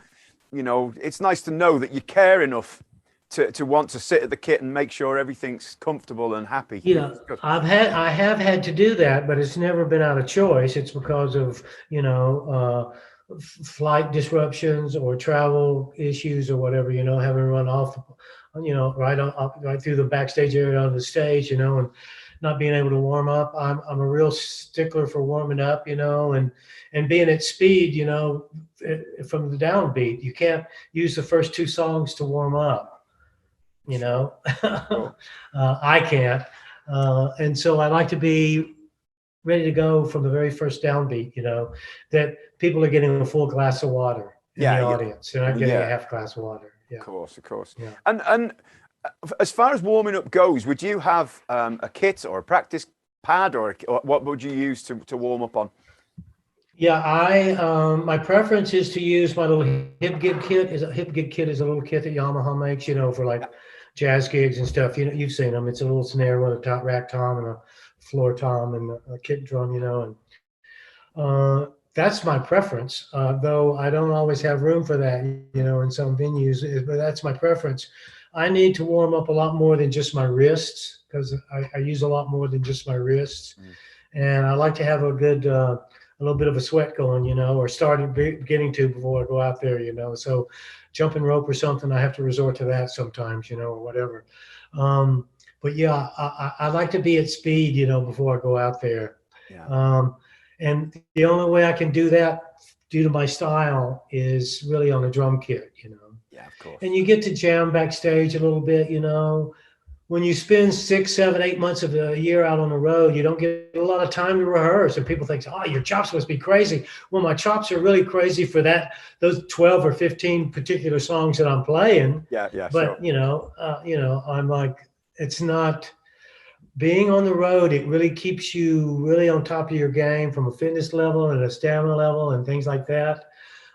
it's nice to know that you care enough to want to sit at the kit and make sure everything's comfortable and happy. Yeah, I have had to do that, but it's never been out of choice. It's because of flight disruptions or travel issues or whatever, having run off, right through the backstage area on the stage, and not being able to warm up. I'm a real stickler for warming up, and being at speed, from the downbeat. You can't use the first two songs to warm up, Cool. I can't. And so I like to be ready to go from the very first downbeat, that people are getting a full glass of water in the audience. They're not getting a half glass of water. Yeah. Of course. Yeah. And as far as warming up goes, would you have a kit or a practice pad, or what would you use to warm up on? Yeah, my preference is to use my little hip gig kit. Hip gig kit is a little kit that Yamaha makes, for like jazz gigs and stuff. You've seen them. It's a little snare with a top rack tom and a floor tom and a kick drum, and that's my preference. Though I don't always have room for that, in some venues, but that's my preference. I need to warm up a lot more than just my wrists, because I use a lot more than just my wrists. And I like to have a good, a little bit of a sweat going, or beginning to before I go out there, so jumping rope or something, I have to resort to that sometimes, or whatever. But yeah, I like to be at speed, before I go out there. Yeah. And the only way I can do that due to my style is really on a drum kit, Yeah, of course. And you get to jam backstage a little bit, when you spend 6, 7, 8 months of the year out on the road, you don't get a lot of time to rehearse. And people think, oh, your chops must be crazy. Well, my chops are really crazy for those 12 or 15 particular songs that I'm playing. Yeah, But, sure. I'm like, it's not being on the road. It really keeps you really on top of your game from a fitness level and a stamina level and things like that.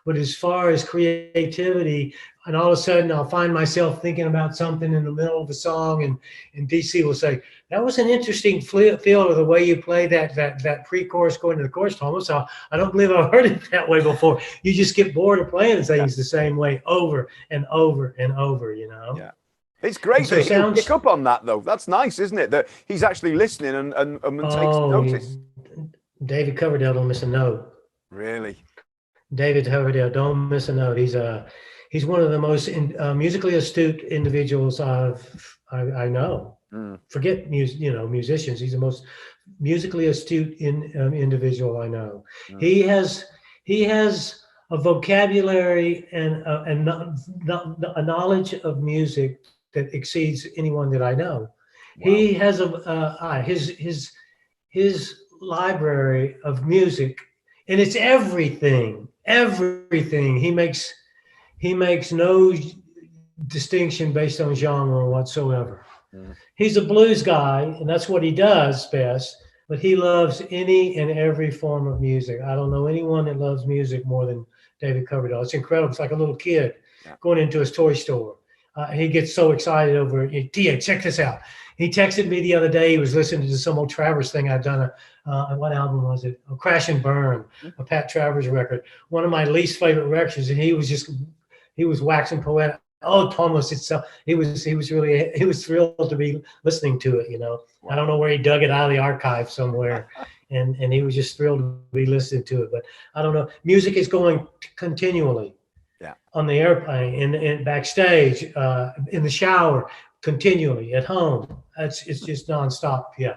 But as far as creativity, and all of a sudden I'll find myself thinking about something in the middle of a song, and DC will say, that was an interesting feel of the way you play that pre-chorus going to the chorus, Thomas. I don't believe I've heard it that way before. You just get bored of playing things the same way over and over and over, Yeah. It's great so that he'll pick up on that, though. That's nice, isn't it? That he's actually listening and takes notice. David Coverdale don't miss a note. Really? David Coverdale don't miss a note. He's one of the most musically astute individuals I know. Forget musicians. He's the most musically astute individual I know. He has a vocabulary and a knowledge of music that exceeds anyone that I know. Wow. He has his library of music, and it's everything. He makes no distinction based on genre whatsoever. He's a blues guy, and that's what he does best, but he loves any and every form of music. I don't know anyone that loves music more than David Coverdale. It's incredible. It's like a little kid going into his toy store. He gets so excited over it. Tia, check this out. He texted me the other day. He was listening to some old Travers thing I'd done. What album was it? Crash and Burn, a Pat Travers record. One of my least favorite records, and he was waxing poetic. Oh, Thomas, he was thrilled to be listening to it. Wow. I don't know where he dug it out of the archive somewhere, and he was just thrilled to be listening to it. But I don't know. Music is going continually. Yeah. On the airplane, in backstage, in the shower, continually at home. It's just nonstop. Yeah,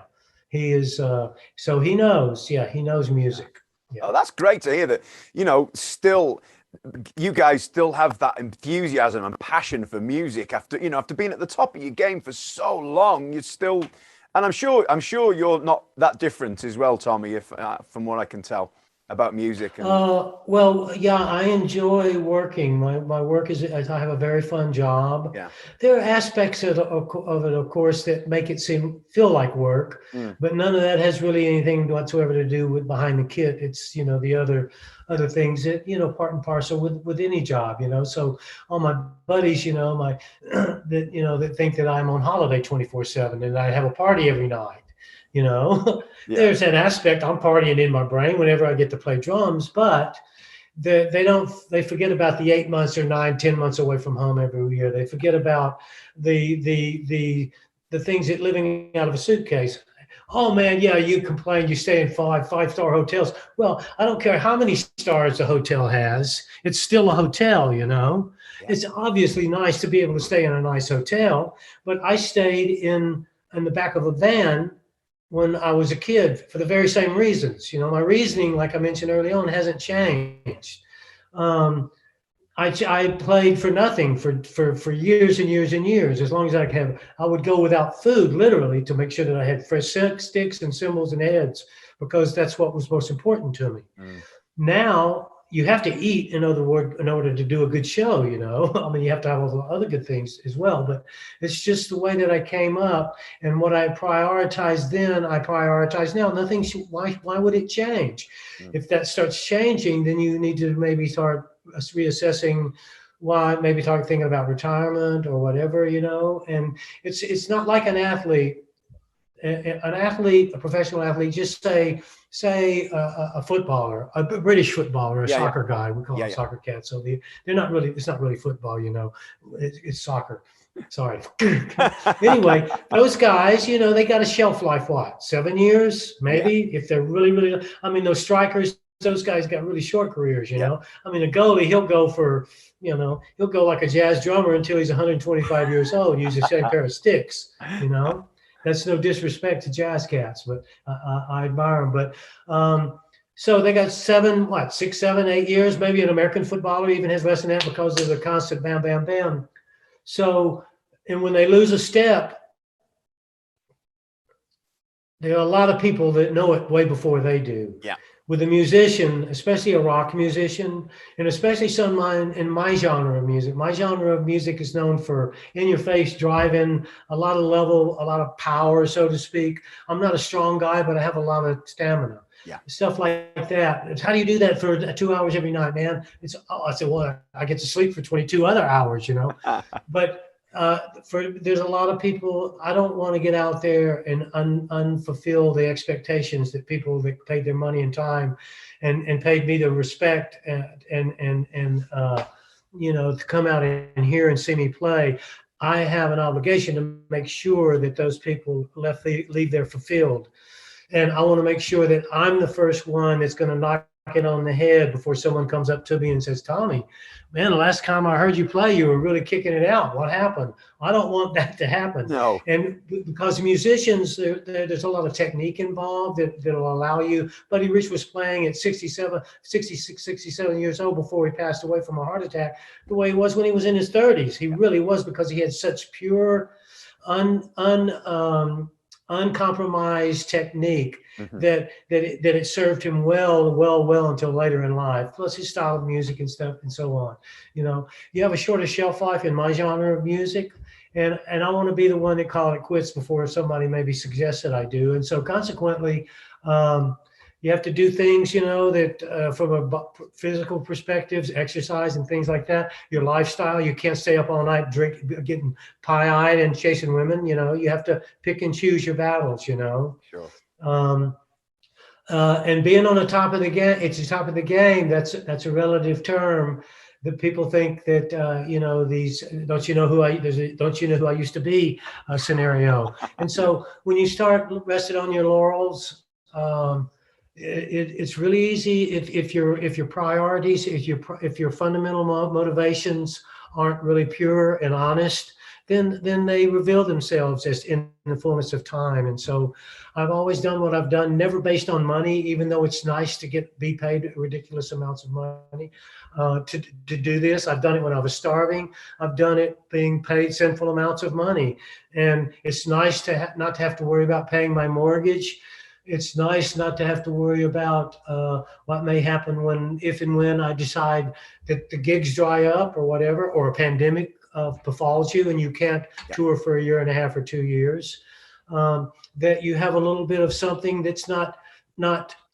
he is. So he knows. Yeah, he knows music. Yeah. Oh, that's great to hear that. Still, you guys still have that enthusiasm and passion for music after being at the top of your game for so long. You're still, and I'm sure you're not that different as well, Tommy. If from what I can tell about music. Well, yeah, I enjoy working. My work is, I have a very fun job. Yeah. There are aspects of it, of course, that make it feel like work, but none of that has really anything whatsoever to do with behind the kit. It's, the other things that, part and parcel with any job, So all my buddies, that think that I'm on holiday 24/7 and I have a party every night. There's that aspect. I'm partying in my brain whenever I get to play drums, but they forget about the 8 months or 9, 10 months away from home every year. They forget about the things that living out of a suitcase. Oh man, yeah, you complain you stay in five-star hotels. Well, I don't care how many stars the hotel has. It's still a hotel, Yeah. It's obviously nice to be able to stay in a nice hotel, but I stayed in the back of a van when I was a kid for the very same reasons. You know, my reasoning, like I mentioned early on, hasn't changed. I played for nothing for years and years and years. As long as I would go without food, literally, to make sure that I had fresh sticks and cymbals and heads, because that's what was most important to me. Now you have to eat, in order to do a good show, you know. I mean, you have to have all the other good things as well, but it's just the way that I came up, and what I prioritized then, I prioritize now. Why would it change? If that starts changing, then you need to maybe start reassessing why, maybe thinking about retirement or whatever, you know. And it's not like an athlete, a professional athlete, just say a footballer, a British footballer, a soccer guy. We call them soccer cats. So they're not really. It's not really football, you know. It's soccer. Sorry. Anyway, those guys, you know, they got a shelf life. What, 7 years, maybe, if they're really, really. I mean, those strikers. Those guys got really short careers, you know. I mean, a goalie, he'll go for, you know, he'll go like a jazz drummer until he's 125 years old, use the same pair of sticks, you know. That's no disrespect to jazz cats, but I admire them. But so they got 6, 7, 8 years. Maybe an American footballer even has less than that because of the constant bam, bam, bam. So, and when they lose a step, there are a lot of people that know it way before they do. Yeah. With a musician, especially a rock musician, and especially someone in my genre of music. My genre of music is known for in-your-face driving, a lot of level, a lot of power, so to speak. I'm not a strong guy, but I have a lot of stamina. Yeah. Stuff like that. How do you do that for 2 hours every night, man? I said, well, I get to sleep for 22 other hours, you know. But there's a lot of people. I don't want to get out there and unfulfill the expectations that people that paid their money and time and paid me the respect and you know, to come out and hear and see me play. I have an obligation to make sure that those people leave there fulfilled. And I want to make sure that I'm the first one that's going to knock it on the head before someone comes up to me and says, Tommy, man, the last time I heard you play, you were really kicking it out. What happened? I don't want that to happen. No. And because musicians, there's a lot of technique involved that'll allow you. Buddy Rich was playing at 66, 67 years old before he passed away from a heart attack, the way he was when he was in his 30s. He really was, because he had such pure, uncompromised technique that it served him well until later in life. Plus his style of music and stuff and so on. You know, you have a shorter shelf life in my genre of music, and I want to be the one that call it quits before somebody maybe suggests that I do. And so consequently, you have to do things, you know, that from a physical perspectives, exercise and things like that. Your lifestyle, you can't stay up all night getting pie-eyed and chasing women. You know, you have to pick and choose your battles. You know. Sure. And being on the top of the game, it's the top of the game. That's a relative term. That people think that you know, these don't you know who I used to be scenario. And so when you start resting on your laurels. It's really easy if your priorities, if your fundamental motivations aren't really pure and honest, then they reveal themselves as in the fullness of time. And so I've always done what I've done, never based on money, even though it's nice to be paid ridiculous amounts of money to do this. I've done it when I was starving. I've done it being paid sinful amounts of money. And it's nice to not to have to worry about paying my mortgage. It's nice not to have to worry about what may happen if and when I decide that the gigs dry up or whatever, or a pandemic befalls you and you can't tour for a year and a half or 2 years. That you have a little bit of something that's not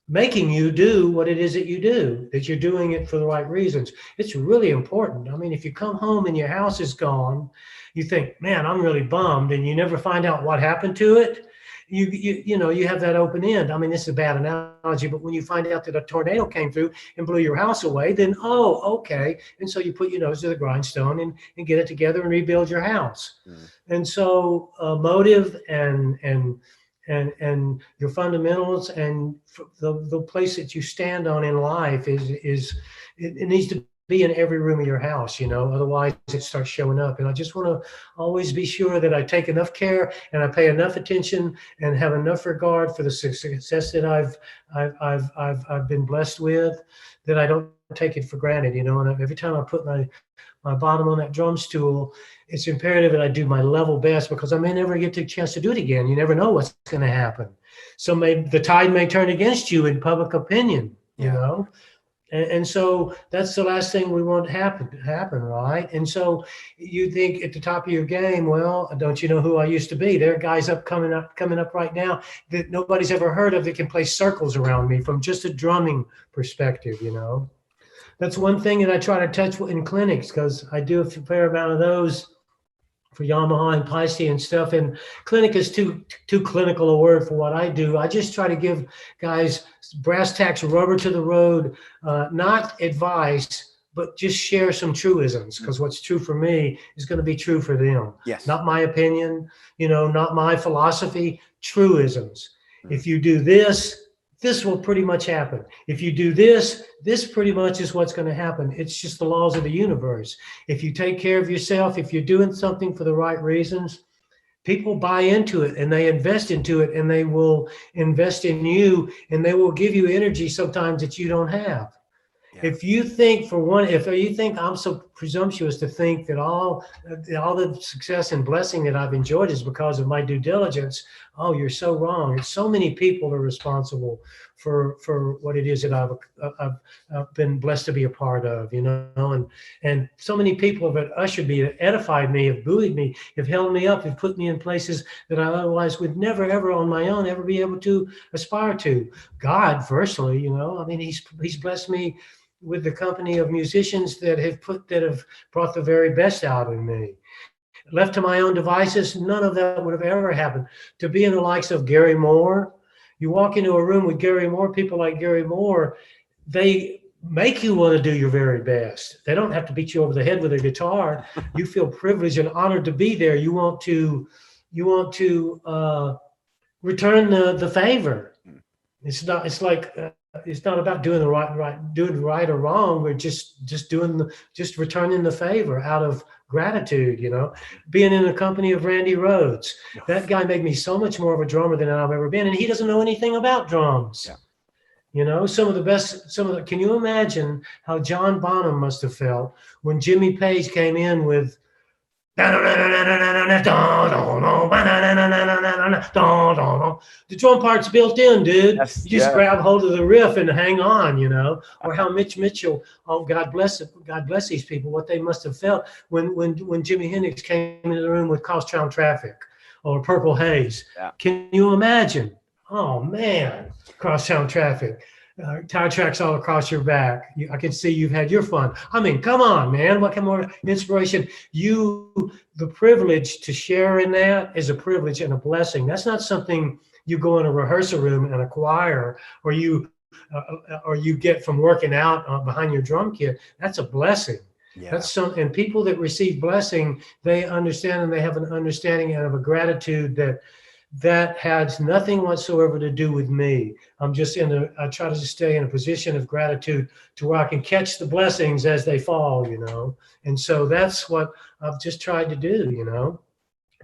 making you do what it is that you do, that you're doing it for the right reasons. It's really important. I mean, if you come home and your house is gone, you think, man, I'm really bummed, and you never find out what happened to it. You know, you have that open end. I mean, this is a bad analogy, but when you find out that a tornado came through and blew your house away, then, oh, okay. And so you put your nose to the grindstone and get it together and rebuild your house. And so motive and your fundamentals and the place that you stand on in life it needs to be in every room of your house, you know, otherwise it starts showing up. And I just want to always be sure that I take enough care and I pay enough attention and have enough regard for the success that I've been blessed with, that I don't take it for granted, you know. And every time I put my bottom on that drum stool, it's imperative that I do my level best, because I may never get the chance to do it again. You never know what's going to happen. So the tide may turn against you in public opinion, you know. And so that's the last thing we want to happen, right? And so you think at the top of your game, well, don't you know who I used to be? There are guys coming up right now that nobody's ever heard of that can play circles around me from just a drumming perspective, you know. That's one thing that I try to touch in clinics, because I do a fair amount of those for Yamaha and Paiste and stuff. And clinic is too clinical a word for what I do. I just try to give guys brass tacks, rubber to the road, not advice, but just share some truisms, because what's true for me is going to be true for them. Yes. Not my opinion, you know, not my philosophy, truisms. If you do this, this will pretty much happen. If you do this, this pretty much is what's going to happen. It's just the laws of the universe. If you take care of yourself, if you're doing something for the right reasons, people buy into it and they invest into it, and they will invest in you, and they will give you energy sometimes that you don't have. If you think I'm so presumptuous to think that all the success and blessing that I've enjoyed is because of my due diligence, oh, you're so wrong. It's so many people are responsible for what it is that I've been blessed to be a part of, you know, and so many people have ushered me, have edified me, have buoyed me, have held me up, have put me in places that I otherwise would never, ever on my own ever be able to aspire to. God, firstly, you know, I mean, he's blessed me with the company of musicians that have brought the very best out in me. Left to my own devices, none of that would have ever happened. To be in the likes of Gary Moore, you walk into a room with Gary Moore, people like Gary Moore, they make you want to do your very best. They don't have to beat you over the head with a guitar. You feel privileged and honored to be there. You want to return the favor. It's not about doing right or wrong. We're just returning the favor out of gratitude, you know. Being in the company of Randy Rhoads, that guy made me so much more of a drummer than I've ever been, and he doesn't know anything about drums. Yeah. You know, can you imagine how John Bonham must have felt when Jimmy Page came in with the drum part's built in, dude. Yes, you just grab hold of the riff and hang on, you know. Or how Mitch Mitchell, oh, God bless these people, what they must have felt when Jimi Hendrix came into the room with Crosstown Traffic or Purple Haze. Yeah. Can you imagine? Oh man, Crosstown Traffic. Tire tracks all across your back. I can see you've had your fun. I mean, come on, man. What kind more inspiration? The privilege to share in that is a privilege and a blessing. That's not something you go in a rehearsal room and acquire, or you get from working out behind your drum kit. That's a blessing. Yeah. And people that receive blessing, they understand, and they have an understanding and of a gratitude that has nothing whatsoever to do with me. I try to stay in a position of gratitude to where I can catch the blessings as they fall, you know? And so that's what I've just tried to do, you know?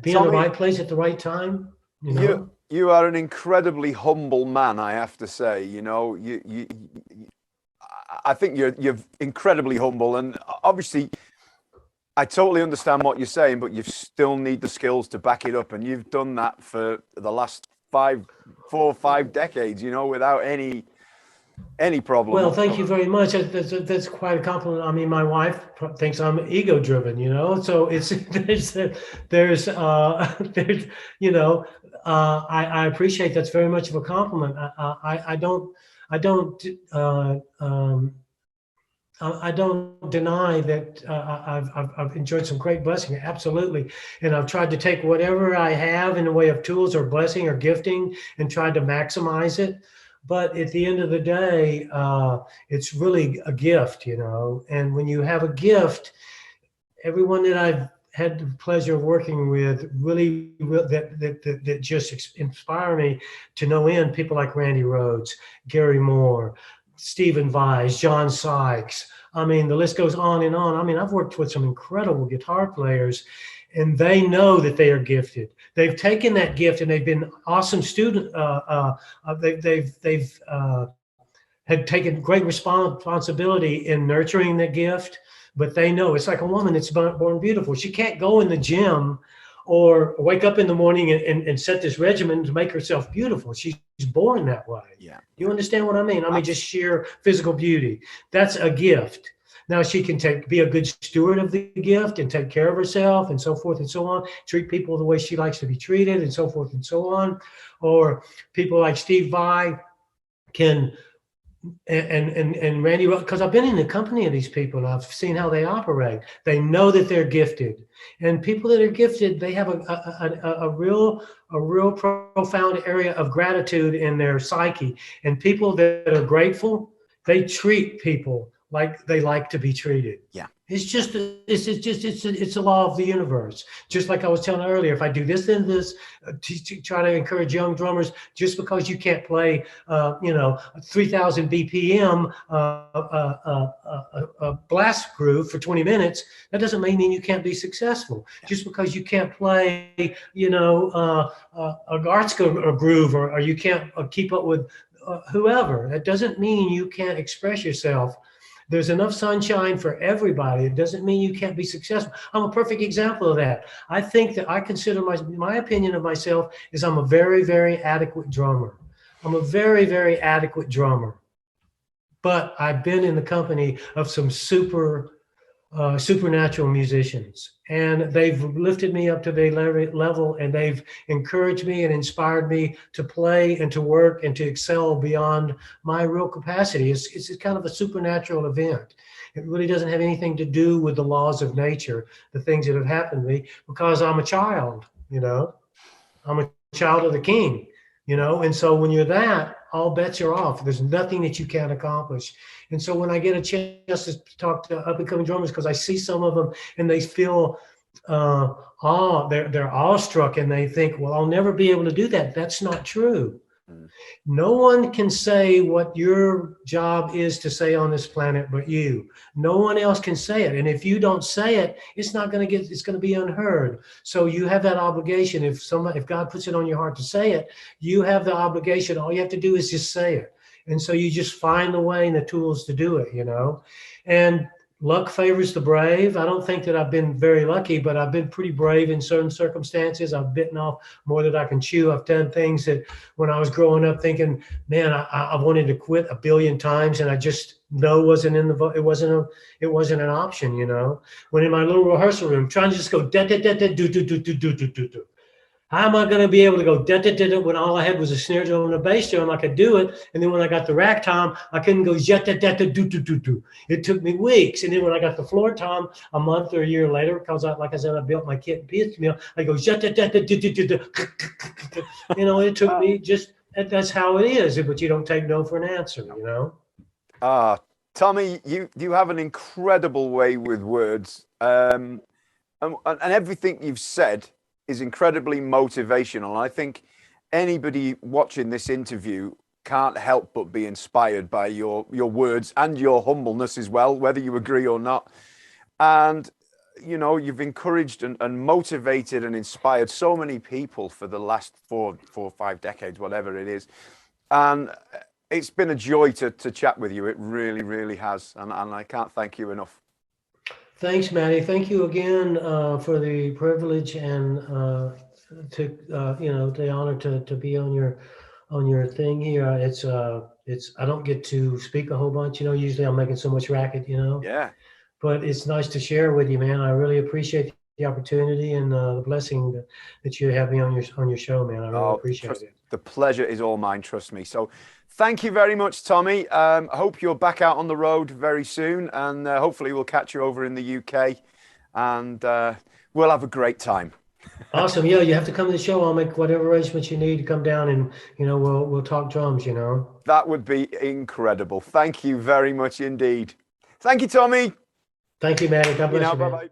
Be in the right place at the right time, you know? You are an incredibly humble man, I have to say, you know? I think you're incredibly humble, and obviously I totally understand what you're saying, but you still need the skills to back it up. And you've done that for the last 4 or 5 decades, you know, without any problem. Well, thank you very much. That's quite a compliment. I mean, my wife thinks I'm ego driven, you know, so there's you know, I appreciate that's very much of a compliment. I don't deny that I've enjoyed some great blessing, absolutely. And I've tried to take whatever I have in the way of tools or blessing or gifting and tried to maximize it. But at the end of the day, it's really a gift, you know. And when you have a gift, everyone that I've had the pleasure of working with really that just inspire me to no end. People like Randy Rhoads, Gary Moore, Stephen Vais, John Sykes, I mean, the list goes on and on. I mean, I've worked with some incredible guitar players, and they know that they are gifted. They've taken that gift and they've been awesome student. They've had taken great responsibility in nurturing the gift, but they know it's like a woman that's born beautiful. She can't go in the gym or wake up in the morning and set this regimen to make herself beautiful. She's born that way. Yeah. You understand what I mean? I mean, just sheer physical beauty. That's a gift. Now she can be a good steward of the gift and take care of herself and so forth and so on, treat people the way she likes to be treated and so forth and so on. Or people like Steve Vai can, and Randy, because I've been in the company of these people and I've seen how they operate. They know that they're gifted, and people that are gifted, they have a real profound area of gratitude in their psyche. And people that are grateful, they treat people like they like to be treated. Yeah. It's a law of the universe. Just like I was telling earlier, if I do this and this, to try to encourage young drummers, just because you can't play, 3,000 BPM blast groove for 20 minutes, that doesn't mean you can't be successful. Just because you can't play, a Gartska groove, or you can't keep up with whoever, that doesn't mean you can't express yourself. There's enough sunshine for everybody. It doesn't mean you can't be successful. I'm a perfect example of that. I think that I consider my opinion of myself is I'm a very, very adequate drummer. I'm a very, very adequate drummer. But I've been in the company of some supernatural musicians, and they've lifted me up to their level, and they've encouraged me and inspired me to play and to work and to excel beyond my real capacity. It's kind of a supernatural event. It really doesn't have anything to do with the laws of nature, the things that have happened to me, because I'm a child, I'm a child of the King, and so when you're that, all bets are off. There's nothing that you can't accomplish. And so when I get a chance to talk to up and coming drummers, because I see some of them and they feel they're awestruck, and they think, well, I'll never be able to do that. That's not true. No one can say what your job is to say on this planet but you. No one else can say it. And if you don't say it, it's going to be unheard. So you have that obligation. If God puts it on your heart to say it, you have the obligation. All you have to do is just say it. And so you just find the way and the tools to do it, and luck favors the brave. I don't think that I've been very lucky, but I've been pretty brave in certain circumstances. I've bitten off more than I can chew. I've done things that when I was growing up thinking, man, I wanted to quit a billion times, and I just it wasn't an option, When in my little rehearsal room, trying to just go da da da da do do do do do do do do. How am I going to be able to go da da da da when all I had was a snare drum and a bass drum? I could do it, and then when I got the rack tom, I couldn't go da da da da do do do do. It took me weeks, and then when I got the floor tom a month or a year later, because like I said, I built my kit and piecemeal, I go da da da da do do do do. It took me that's how it is, but you don't take no for an answer, Tommy, you have an incredible way with words, and everything you've said is incredibly motivational. I think anybody watching this interview can't help but be inspired by your words and your humbleness as well, whether you agree or not. And, you've encouraged and motivated and inspired so many people for the last four or 5 decades, whatever it is. And it's been a joy to chat with you. It really, really has. And I can't thank you enough. Thanks, Matty. Thank you again for the privilege and the honor to be on your thing here. It's I don't get to speak a whole bunch. Usually I'm making so much racket. Yeah. But it's nice to share with you, man. I really appreciate the opportunity and the blessing that you have me on your show, man. I really appreciate it. The pleasure is all mine. Trust me. So. Thank you very much, Tommy. I hope you're back out on the road very soon, and hopefully we'll catch you over in the UK, and we'll have a great time. Awesome. Yeah, you have to come to the show. I'll make whatever arrangements you need to come down, and we'll talk drums. That would be incredible. Thank you very much indeed. Thank you, Tommy. Thank you, Matty. God bless you, man. Bye-bye.